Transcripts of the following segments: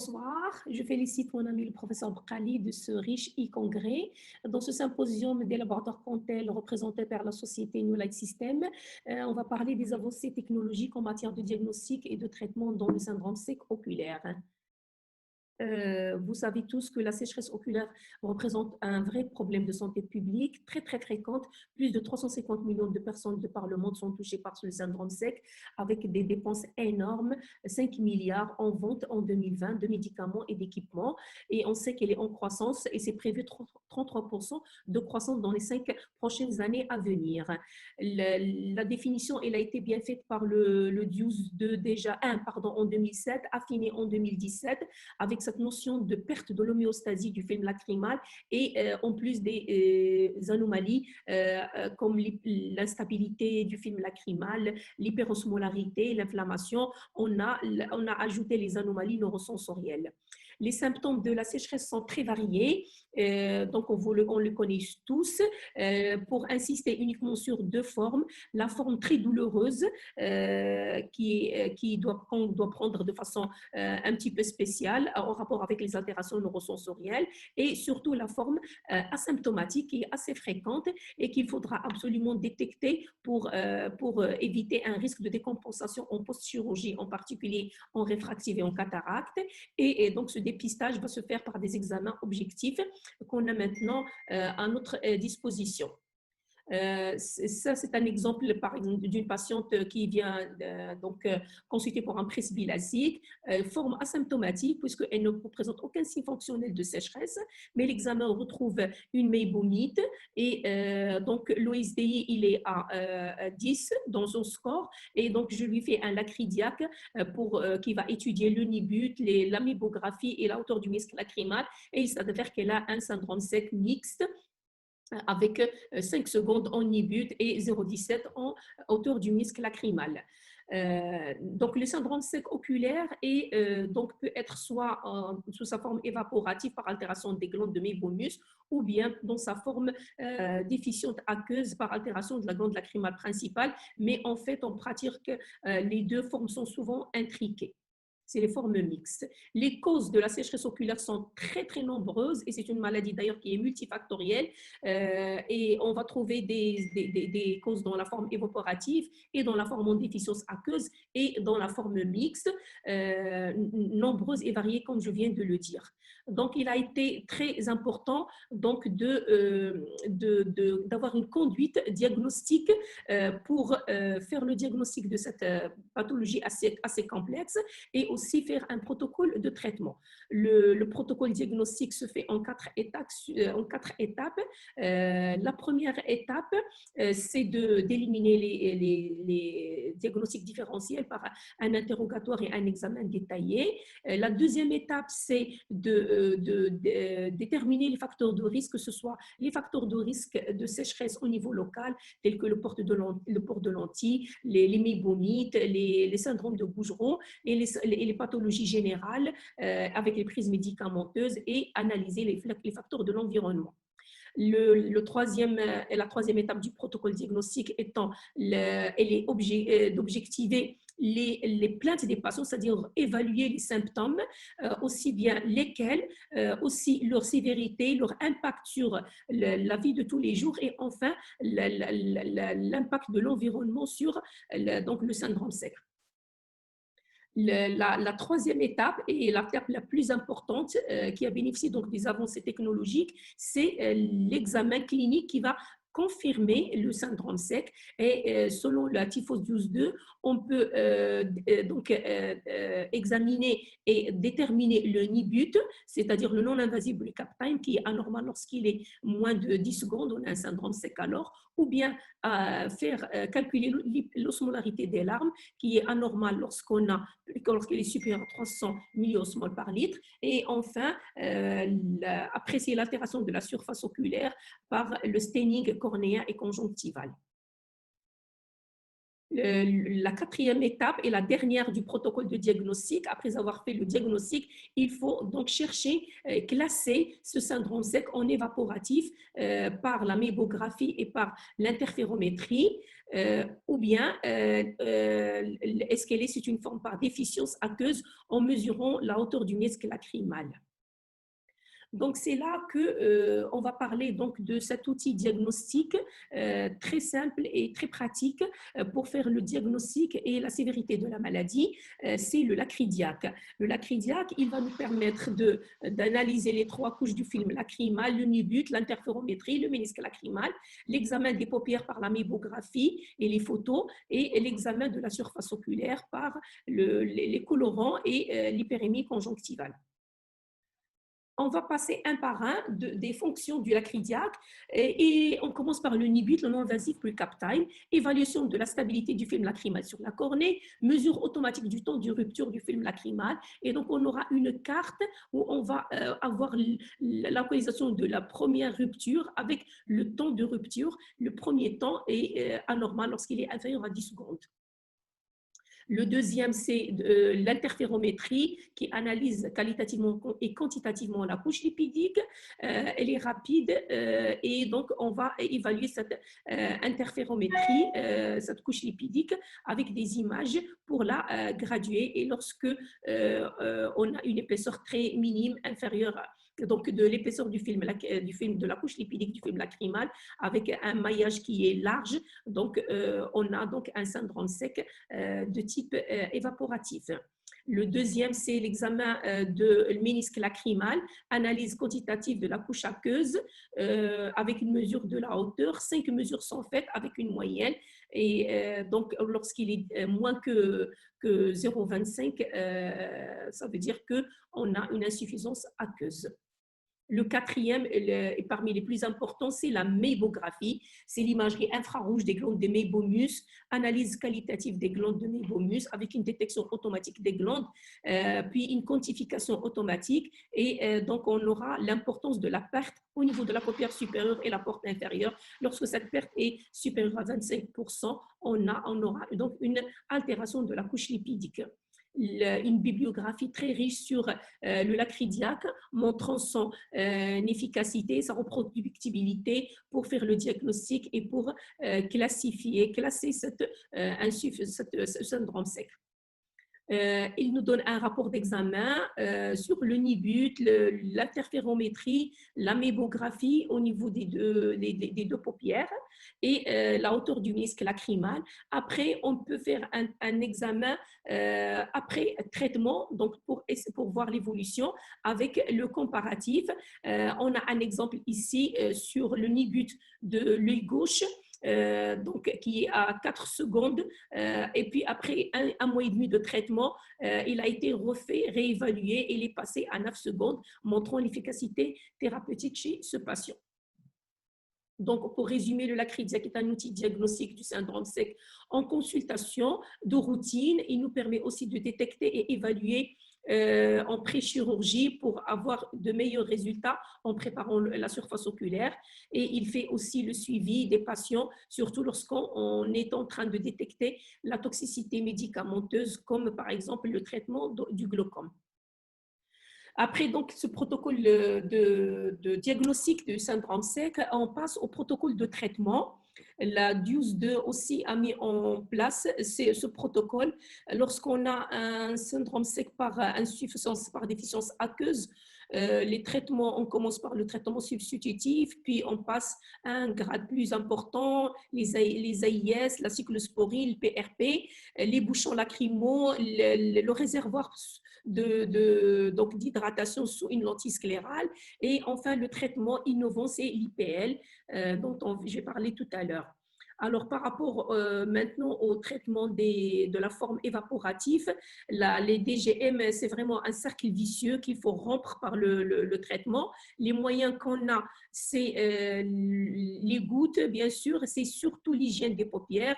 Bonsoir, je félicite mon ami le professeur Brali de ce riche e-congrès. Dans ce symposium des laboratoires Contel représentés par la société New Light System, on va parler des avancées technologiques en matière de diagnostic et de traitement dans le syndrome sec oculaire. Vous savez tous que la sécheresse oculaire représente un vrai problème de santé publique très fréquente. Plus de 350 millions de personnes de par le monde sont touchées par ce syndrome sec avec des dépenses énormes, 5 milliards en vente en 2020 de médicaments et d'équipements. Et on sait qu'elle est en croissance et c'est prévu 33% de croissance dans les 5 prochaines années à venir. La définition, elle a été bien faite par le DIUS 2 déjà 1, pardon, en 2007, affiné en 2017 avec cette notion de perte de l'homéostasie du film lacrymal et en plus des anomalies comme l'instabilité du film lacrymal, l'hyperosmolarité, l'inflammation, on a ajouté les anomalies neurosensorielles. Les symptômes de la sécheresse sont très variés, donc on le connaît tous. Pour insister uniquement sur deux formes, la forme très douloureuse qu'on doit prendre de façon un petit peu spéciale en rapport avec les altérations neurosensorielles et surtout la forme asymptomatique qui est assez fréquente et qu'il faudra absolument détecter pour éviter un risque de décompensation en post-chirurgie, en particulier en réfractive et en cataracte. Et donc, ce dépistage va se faire par des examens objectifs qu'on a maintenant à notre disposition. Ça, c'est un exemple d'une patiente qui vient consulter pour un presbylacique, forme asymptomatique puisqu'elle ne présente aucun signe fonctionnel de sécheresse, mais l'examen retrouve une méibomite et donc l'OSDI, il est à 10 dans son score et donc je lui fais un lacridiaque qui va étudier le nibut, la mébographie et la hauteur du muscle lacrymal et il s'avère qu'elle a un syndrome sec mixte avec 5 secondes en nibut et 0,17 en hauteur du muscle lacrymal. Donc, le syndrome sec oculaire donc, peut être soit sous sa forme évaporative par altération des glandes de mébomus ou bien dans sa forme déficiente aqueuse par altération de la glande lacrymale principale. Mais en fait, on pratique que les deux formes sont souvent intriquées. C'est les formes mixtes. Les causes de la sécheresse oculaire sont très nombreuses et c'est une maladie d'ailleurs qui est multifactorielle et on va trouver des causes dans la forme évaporative et dans la forme en déficience aqueuse et dans la forme mixte, nombreuses et variées comme je viens de le dire. Donc, il a été très important donc, d'avoir une conduite diagnostique pour faire le diagnostic de cette pathologie assez complexe et aussi faire un protocole de traitement. Le protocole diagnostique se fait en 4 étapes. La première étape, c'est d'éliminer les diagnostics différentiels par un interrogatoire et un examen détaillé. La deuxième étape, c'est de déterminer les facteurs de risque, que ce soit les facteurs de risque de sécheresse au niveau local, tels que le port de lentilles, les mébomites, les syndromes de Gougeron et les pathologies générales avec les prises médicamenteuses et analyser les facteurs de l'environnement. La troisième étape du protocole diagnostique étant d'objectiver les plaintes des patients, c'est-à-dire évaluer les symptômes, aussi bien lesquels, aussi leur sévérité, leur impact sur la vie de tous les jours et enfin l'impact de l'environnement sur donc le syndrome sec. La troisième étape et l'étape la plus importante qui a bénéficié donc des avancées technologiques, c'est l'examen clinique qui va confirmer le syndrome sec et selon la typhose 12-2, on peut examiner et déterminer le nibut, c'est-à-dire le non-invasive recap time qui est anormal lorsqu'il est moins de 10 secondes, on a un syndrome sec alors, ou bien faire calculer l'osmolarité des larmes qui est anormal lorsqu'il est supérieur à 300 milliosmoles par litre. Et enfin, apprécier l'altération de la surface oculaire par le staining cornéen et conjonctival. La quatrième étape et la dernière du protocole de diagnostic. Après avoir fait le diagnostic, il faut donc chercher, classer ce syndrome sec en évaporatif par la mébographie et par l'interférométrie, ou bien est-ce qu'elle est, c'est une forme par déficience aqueuse en mesurant la hauteur du muscle lacrymal. Donc, c'est là que on va parler donc de cet outil diagnostique très simple et très pratique pour faire le diagnostic et la sévérité de la maladie. C'est le lacridiaque. Le lacridiaque, il va nous permettre d'analyser les trois couches du film lacrymal, le nubute, l'interférométrie, le ménisque lacrymal, l'examen des paupières par la mébographie et les photos, et l'examen de la surface oculaire par les colorants et l'hyperémie conjonctivale. On va passer un par un des fonctions du lacridiaque et on commence par le nibute, le non-invasif precaptile, évaluation de la stabilité du film lacrymal sur la cornée, mesure automatique du temps de rupture du film lacrymal, et donc on aura une carte où on va avoir la localisation de la première rupture avec le temps de rupture. Le premier temps est anormal lorsqu'il est inférieur à 10 secondes. Le deuxième, c'est l'interférométrie qui analyse qualitativement et quantitativement la couche lipidique. Elle est rapide et donc on va évaluer cette interférométrie, cette couche lipidique avec des images pour la graduer. Et lorsque on a une épaisseur très minime, inférieure donc de l'épaisseur du film de la couche lipidique du film lacrymal avec un maillage qui est large, donc on a donc un syndrome sec de type évaporatif. Le deuxième, c'est l'examen de ménisque lacrymal, analyse quantitative de la couche aqueuse avec une mesure de la hauteur. 5 mesures sont faites avec une moyenne. Et donc, lorsqu'il est moins que 0,25, ça veut dire qu'on a une insuffisance aqueuse. Le quatrième, et parmi les plus importants, c'est la mébographie. C'est l'imagerie infrarouge des glandes de mébomus, analyse qualitative des glandes de mébomus avec une détection automatique des glandes, puis une quantification automatique. Et donc, on aura l'importance de la perte au niveau de la paupière supérieure et la porte inférieure. Lorsque cette perte est supérieure à 25%, on aura donc une altération de la couche lipidique. Une bibliographie très riche sur le lacridiaque, montrant son efficacité, sa reproductibilité pour faire le diagnostic et pour classer ce syndrome sec. Il nous donne un rapport d'examen sur le nibute, l'interférométrie, la mébographie au niveau des deux paupières et la hauteur du ménisque lacrymal. Après, on peut faire un examen après traitement, donc pour voir l'évolution avec le comparatif. On a un exemple ici sur le nibute de l'œil gauche. Donc, qui est à 4 secondes. Et puis, après un mois et demi de traitement, il a été refait, réévalué et il est passé à 9 secondes, montrant l'efficacité thérapeutique chez ce patient. Donc, pour résumer, le lacridiaque est un outil diagnostique du syndrome sec en consultation de routine. Il nous permet aussi de détecter et évaluer en pré-chirurgie pour avoir de meilleurs résultats en préparant la surface oculaire. Et il fait aussi le suivi des patients, surtout lorsqu'on est en train de détecter la toxicité médicamenteuse, comme par exemple le traitement du glaucome. Après donc ce protocole de diagnostic du syndrome sec, on passe au protocole de traitement. La DUS2 aussi a mis en place ce protocole lorsqu'on a un syndrome sec par insuffisance, par déficience aqueuse. Les traitements, on commence par le traitement substitutif, puis on passe à un grade plus important, les AIS, la cyclosporine, le PRP, les bouchons lacrymaux, le réservoir donc d'hydratation sous une lentille sclérale. Et enfin, le traitement innovant, c'est l'IPL, dont j'ai parlé tout à l'heure. Alors, par rapport maintenant au traitement de la forme évaporative, les DGM, c'est vraiment un cercle vicieux qu'il faut rompre par le traitement. Les moyens qu'on a, c'est les gouttes, bien sûr, c'est surtout l'hygiène des paupières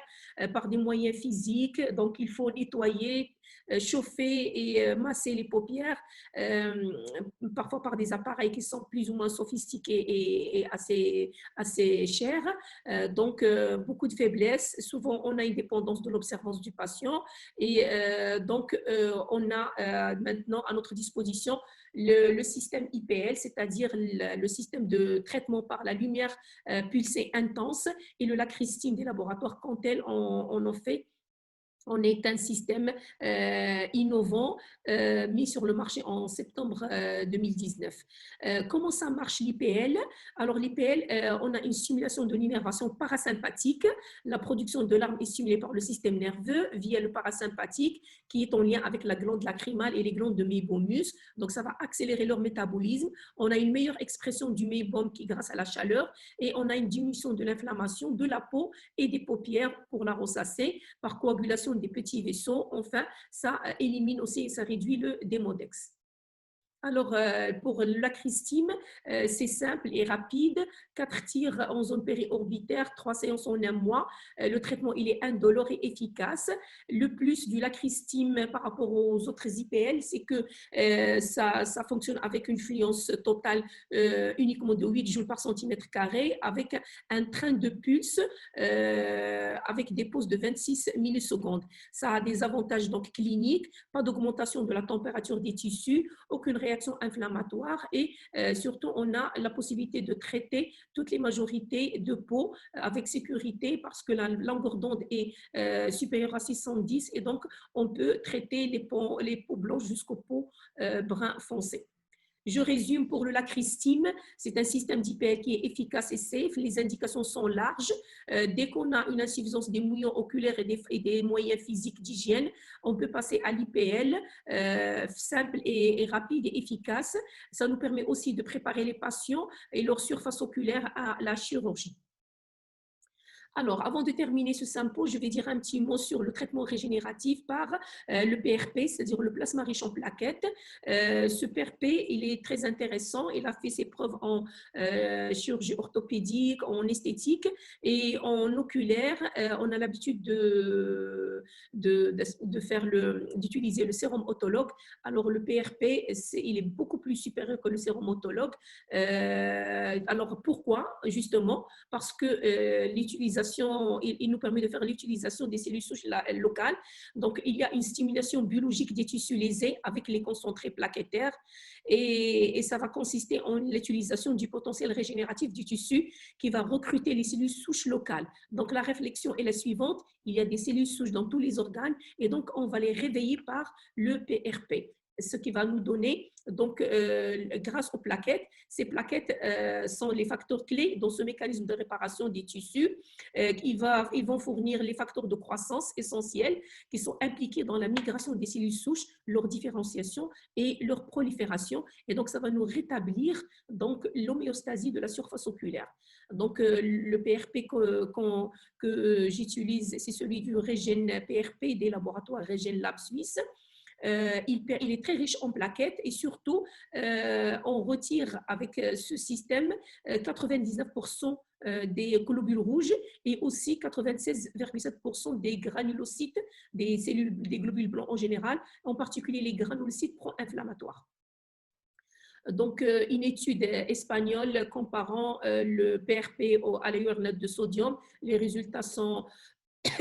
par des moyens physiques. Donc, il faut nettoyer, chauffer et masser les paupières, parfois par des appareils qui sont plus ou moins sophistiqués et assez chers. Donc, beaucoup de faiblesses. Souvent, on a une dépendance de l'observance du patient et donc, on a maintenant à notre disposition le système IPL, c'est-à-dire le système de traitement par la lumière pulsée intense et le Lacristim des laboratoires Cantel en ont fait. On est un système innovant mis sur le marché en septembre 2019. Comment ça marche l'IPL? Alors l'IPL, on a une stimulation de l'innervation parasympathique. La production de larmes est stimulée par le système nerveux via le parasympathique qui est en lien avec la glande lacrymale et les glandes de mébomus. Donc ça va accélérer leur métabolisme. On a une meilleure expression du mébum qui grâce à la chaleur et on a une diminution de l'inflammation de la peau et des paupières pour la rosacée par coagulation des petits vaisseaux. Enfin, ça élimine aussi, ça réduit le démodex. Alors, pour l'acristim, c'est simple et rapide. 4 tirs en zone périorbitaire, 3 séances en un mois. Le traitement, il est indolore et efficace. Le plus du lacristim par rapport aux autres IPL, c'est que ça fonctionne avec une fluence totale uniquement de 8 joules par centimètre carré, avec un train de pulse avec des pauses de 26 millisecondes. Ça a des avantages donc cliniques, pas d'augmentation de la température des tissus, aucune réaction inflammatoire et surtout on a la possibilité de traiter toutes les majorités de peau avec sécurité parce que la longueur d'onde est supérieure à 610 et donc on peut traiter les peaux blanches jusqu'aux peaux brun foncé. Je résume pour le lacristim, c'est un système d'IPL qui est efficace et safe. Les indications sont larges. Dès qu'on a une insuffisance des mouillons oculaires et des moyens physiques d'hygiène, on peut passer à l'IPL, simple et rapide et efficace. Ça nous permet aussi de préparer les patients et leur surface oculaire à la chirurgie. Alors, avant de terminer ce sympo, je vais dire un petit mot sur le traitement régénératif par le PRP, c'est-à-dire le plasma riche en plaquettes. Ce PRP, il est très intéressant. Il a fait ses preuves en chirurgie orthopédique, en esthétique et en oculaire. On a l'habitude d'utiliser le sérum autologue. Alors, le PRP, il est beaucoup plus supérieur que le sérum autologue. Alors, pourquoi? Justement, parce que l'utilisation, il nous permet de faire l'utilisation des cellules souches locales. Donc, il y a une stimulation biologique des tissus lésés avec les concentrés plaquettaires et ça va consister en l'utilisation du potentiel régénératif du tissu qui va recruter les cellules souches locales. Donc, la réflexion est la suivante. Il y a des cellules souches dans tous les organes et donc, on va les réveiller par le PRP, ce qui va nous donner, donc, grâce aux plaquettes, ces plaquettes sont les facteurs clés dans ce mécanisme de réparation des tissus. Ils vont fournir les facteurs de croissance essentiels qui sont impliqués dans la migration des cellules souches, leur différenciation et leur prolifération. Et donc, ça va nous rétablir donc l'homéostasie de la surface oculaire. Donc, le PRP que j'utilise, c'est celui du Regen PRP des laboratoires Regen Lab Suisse. Il est très riche en plaquettes et surtout, on retire avec ce système 99% des globules rouges et aussi 96,7% des granulocytes, des cellules, des globules blancs en général, en particulier les granulocytes pro-inflammatoires. Donc, une étude espagnole comparant le PRP à l'urine de sodium, les résultats sont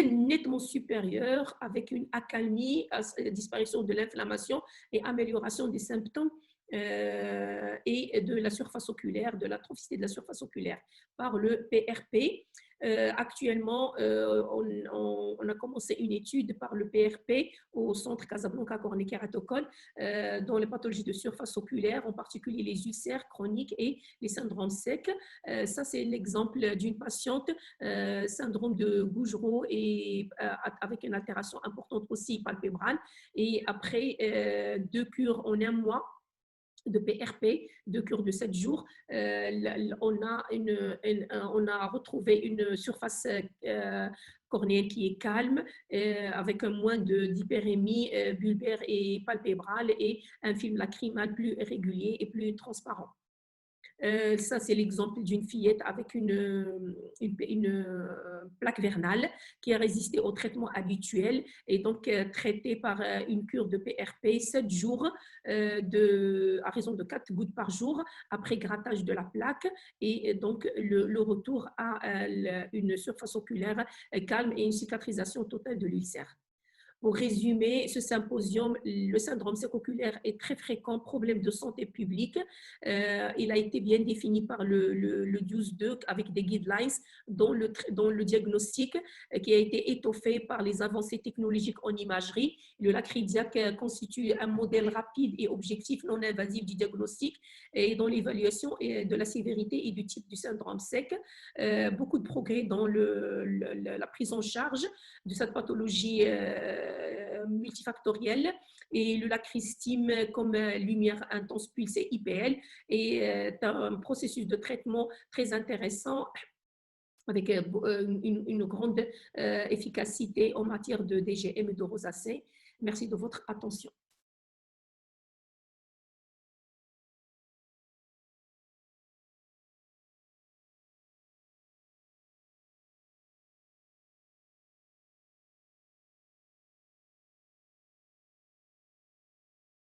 nettement supérieure avec une accalmie, disparition de l'inflammation et amélioration des symptômes et de la surface oculaire, de l'atrophicité de la surface oculaire par le PRP. Actuellement, on a commencé une étude par le PRP au centre Casablanca Cornet Kératocone dans les pathologies de surface oculaire, en particulier les ulcères chroniques et les syndromes secs. Ça, c'est l'exemple d'une patiente, syndrome de Gougerot et avec une altération importante aussi palpébrale. Et après 2 cures en un mois, de PRP, de cure de 7 jours, on a retrouvé une surface cornéenne qui est calme, avec un moins d'hyperémie bulbaire et palpébrale et un film lacrymal plus régulier et plus transparent. Ça, c'est l'exemple d'une fillette avec plaque vernale qui a résisté au traitement habituel et donc traitée par une cure de PRP 7 jours à raison de 4 gouttes par jour après grattage de la plaque et donc le retour à une surface oculaire calme et une cicatrisation totale de l'ulcère. Pour résumer ce symposium, le syndrome sécoculaire est très fréquent, problème de santé publique. Il a été bien défini par le 12.2 avec des guidelines dont le diagnostic qui a été étoffé par les avancées technologiques en imagerie. Le lac cardiaque constitue un modèle rapide et objectif non invasif du diagnostic et dans l'évaluation de la sévérité et du type du syndrome sec. Beaucoup de progrès dans la prise en charge de cette pathologie multifactorielle et le LAC estime comme lumière intense pulsée IPL et un processus de traitement très intéressant avec une grande efficacité en matière de DGM et de rosacée. Merci de votre attention.